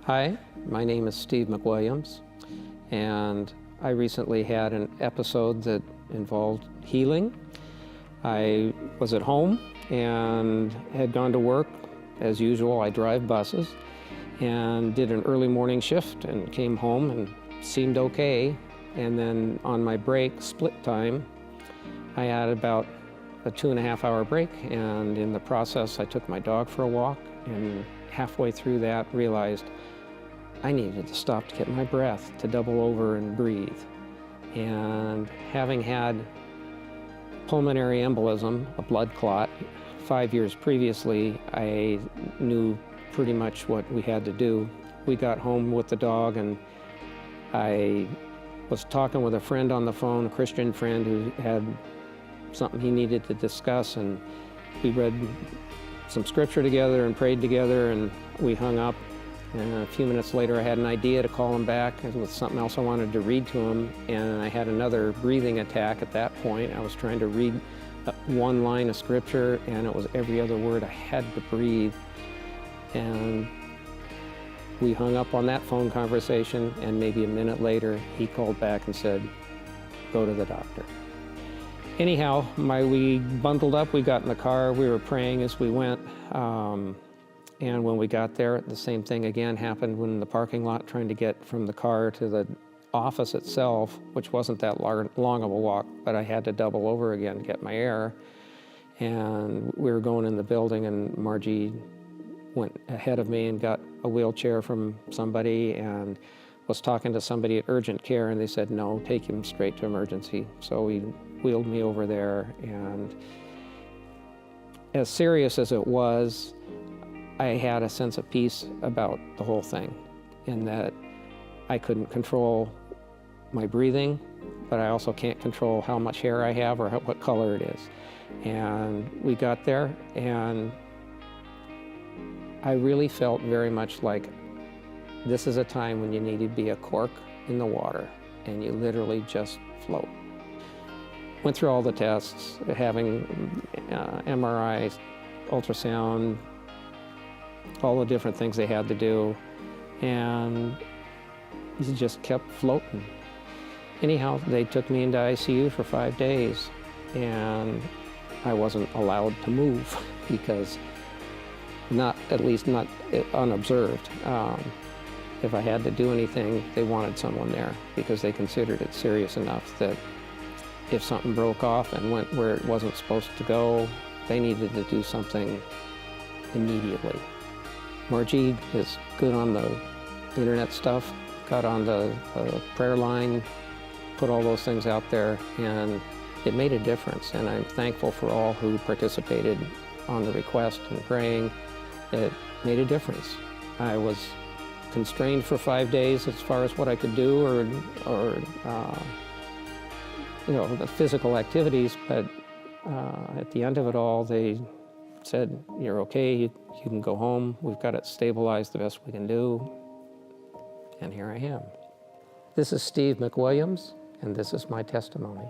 Hi, my name is Steve McWilliams, and I recently had an episode that involved healing. I was at home and had gone to work. As usual, I drive buses, and did an early morning shift and came home and seemed okay. And then on my break, split time, I had about a 2.5-hour break, and in the process I took my dog for a walk, and halfway through that realized I needed to stop to get my breath, to double over and breathe. And having had pulmonary embolism, a blood clot, 5 years previously, I knew pretty much what we had to do. We got home with the dog, and I was talking with a friend on the phone, a Christian friend who had something he needed to discuss, and we read some scripture together and prayed together, and we hung up. And a few minutes later, I had an idea to call him back with something else I wanted to read to him, and I had another breathing attack at that point. I was trying to read one line of scripture, and it was every other word I had to breathe. And we hung up on that phone conversation, and maybe a minute later, he called back and said, "Go to the doctor." Anyhow, we bundled up, we got in the car, we were praying as we went. And when we got there, the same thing again happened in the parking lot, trying to get from the car to the office itself, which wasn't that long of a walk, but I had to double over again to get my air. And we were going in the building, and Margie went ahead of me and got a wheelchair from somebody and was talking to somebody at urgent care, and they said, "No, take him straight to emergency." So he wheeled me over there, and as serious as it was, I had a sense of peace about the whole thing, in that I couldn't control my breathing, but I also can't control how much hair I have or what color it is. And we got there, and I really felt very much like this is a time when you need to be a cork in the water, and you literally just float. Went through all the tests, having MRI, ultrasound, all the different things they had to do, and he just kept floating. Anyhow, they took me into ICU for 5 days, and I wasn't allowed to move because at least not unobserved. If I had to do anything, they wanted someone there because they considered it serious enough that if something broke off and went where it wasn't supposed to go, they needed to do something immediately. Margie is good on the internet stuff, got on the prayer line, put all those things out there, and it made a difference. And I'm thankful for all who participated on the request and praying. It made a difference. I was constrained for 5 days as far as what I could do or the physical activities, but at the end of it all, they said, "You're okay, you can go home. We've got it stabilized the best we can do." And here I am. This is Steve McWilliams, and this is my testimony.